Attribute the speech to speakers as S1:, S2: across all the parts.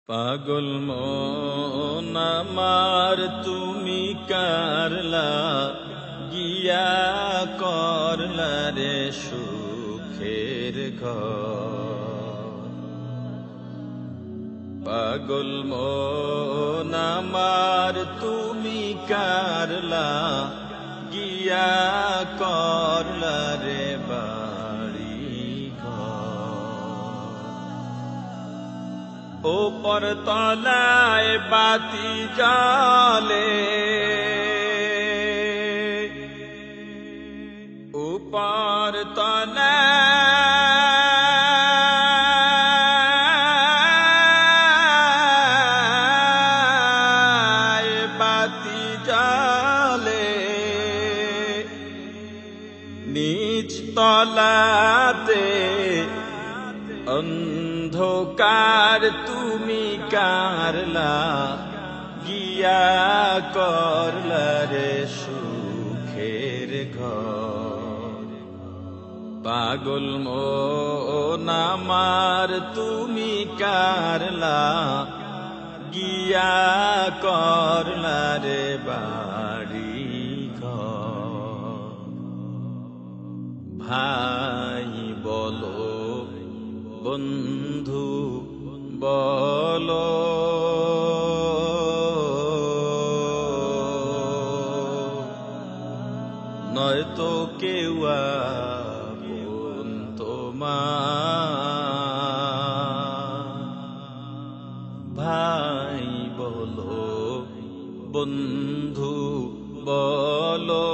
S1: পাগল মন আমার তুমি কারলা গিয়া করলা রে সুখের ঘর। পাগল মন আমার তুমি কারলা গিয়া করলা রে বাড়ি ঘর। ওপর তলায় বাতি জ্বলে, উপর তলায় বাতি জ্বলে, নিচ তলাতে অন্ধকার তুমি কারলা গিয়া করলা রে সুখের ঘর। পাগল মন আমার তুমি কারলা গিয়া করলা রে বাড়ি ঘর। ভাই বলো বন্ধু বলো, নয়তো কেউ আপন তোমার। ভাই বলো বন্ধু বলো,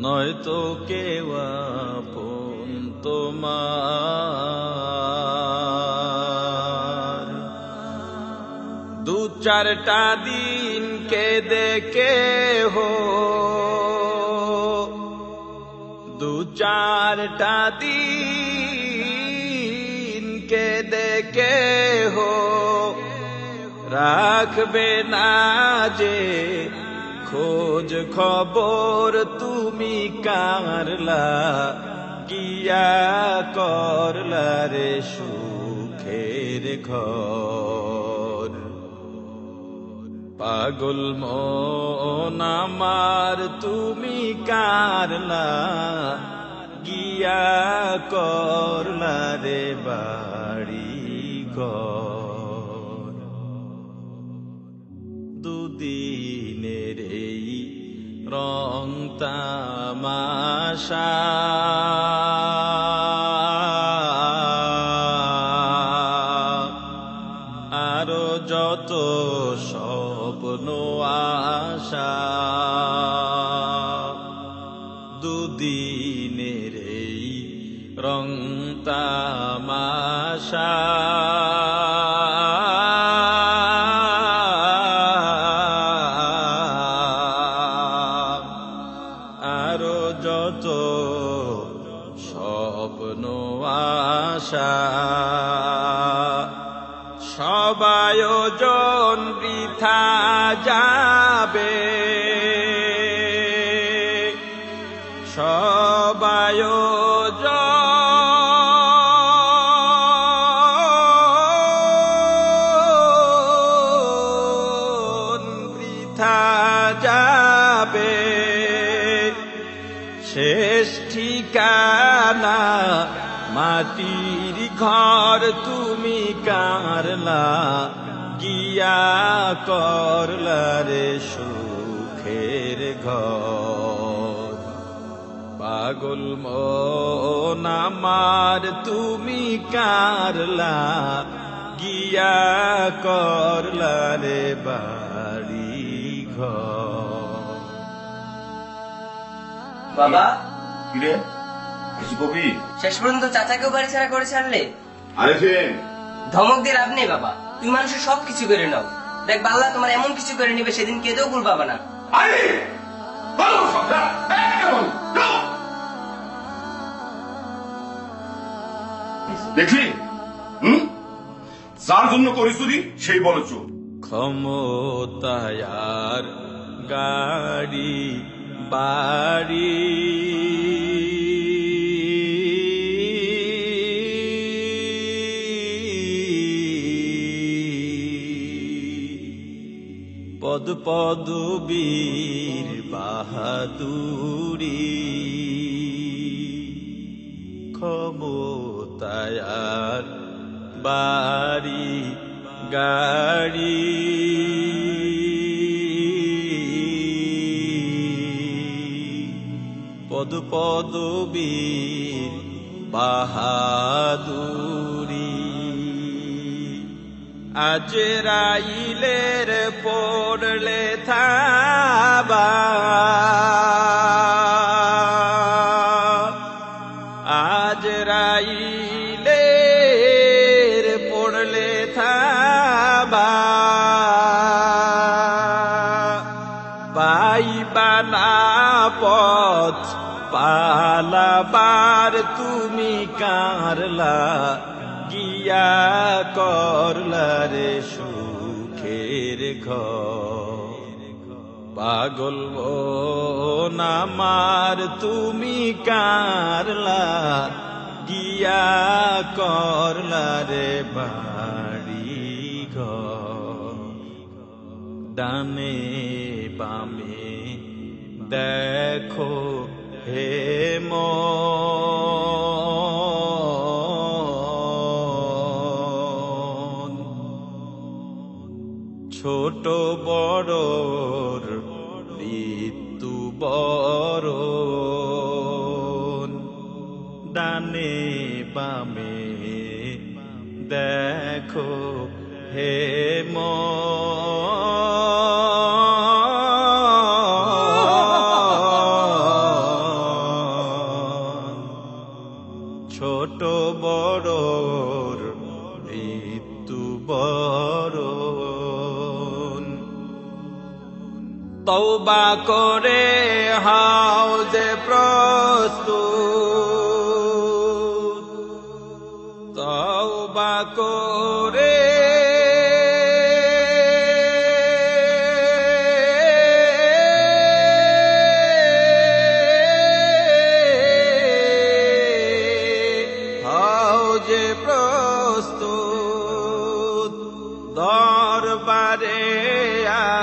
S1: নয়তো কেউ আপন তোমার। দু চারটা দিন কেঁদে কেহ, দু চারটা দিন কেঁদে কেহ রাখবে না যে খোঁজ খবর তুমি কারলা গিয়া করলা রে সুখের ঘর। পাগল মন আমার তুমি কারলা গিয়া করলা রে বাড়ি ঘর। দুদিনের এই রং তামাশা আরো যত স্বপ্ন আশা, দুদিনের এই রং তামাশা আরো যত স্বপ্ন আশা, সব আয়োজন বৃথা যাবে, সব আয়োজন বৃথা যাবে। শেষ ঠিকানা মাটির ঘর তুমি কারলা গিয়া করলা রে সুখের ঘর। পাগল মন আমার তুমি কারলা গিয়া করলা রে বাড়ি ঘর।
S2: বাবা,
S3: কিরে কিছু কবি?
S2: শেষ পর্যন্ত চাচাকেও বাড়ি ছাড়া করে ছাড়লে?
S3: আরে ফেন
S2: ধমক দিয়ে লাভ নেই বাবা, তুমি মানুষের সব কিছু করে নাও। দেখ বাল্লা তোমার এমন কিছু করে নিবে সেদিন কেঁদেও ভুল পাবা না।
S3: আরে বলো সবটা দেখলি যার জন্য করিস তুই সেই বলো চোখ।
S1: ক্ষমতায়ার গাড়ি বাড়ি পদবীর বাহাদুরি ক্ষমতায়ার বাড়ি গাড়ি পদবীর বাহাদুরি আজরাইলের পড়লে থাবা আজরাইলের পড়লে থাবা পাইবা না পথ পালাবার তুমি কারলা গিয়া করলা রে সুখের ঘর পাগল মন আমার তুমি কারলা গিয়া করলা রে বাড়ি ঘর ডানে বামে দেখো হে মন ছোট বড়র মৃত্যু বরণ ডানে বামে দেখো হে ছোট বড়র মৃত্যু বরণ তওবা করে হাও যে প্রস্তুত তওবা করে যে প্রস্তুত দরবারে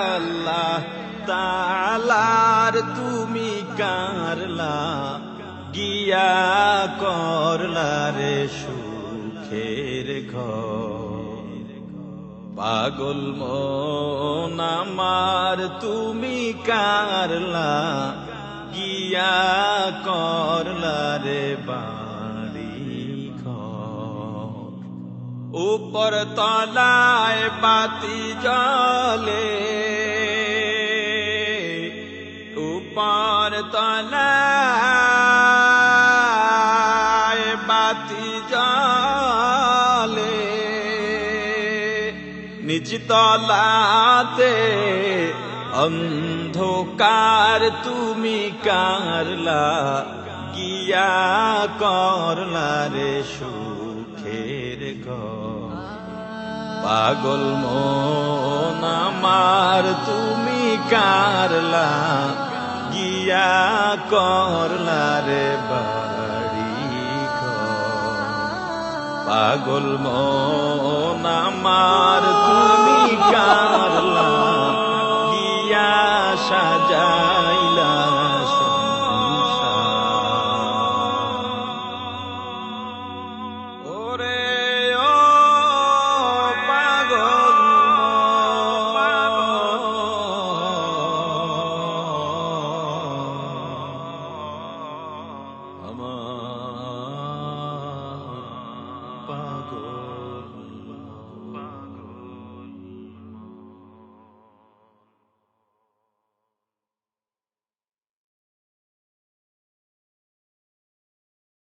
S1: আল্লাহ তাআলার তুমি কারলা গিয়া করলা রে সুখের ঘর পাগল মন আমার তুমি কারলা গিয়া করলা রে উপর তলায় বাতি জ্বলে উপর তলায় বাতি জ্বলে নিচ তলাতে অন্ধকার তুমি কারলা গিয়া করলা রে সুখের ঘর পাগল মন আমার তুমি কারলা গিয়া করলা রে বাড়ি ঘর পাগল মন আমার তুমি কারলা গিয়া সাজাইলা আমার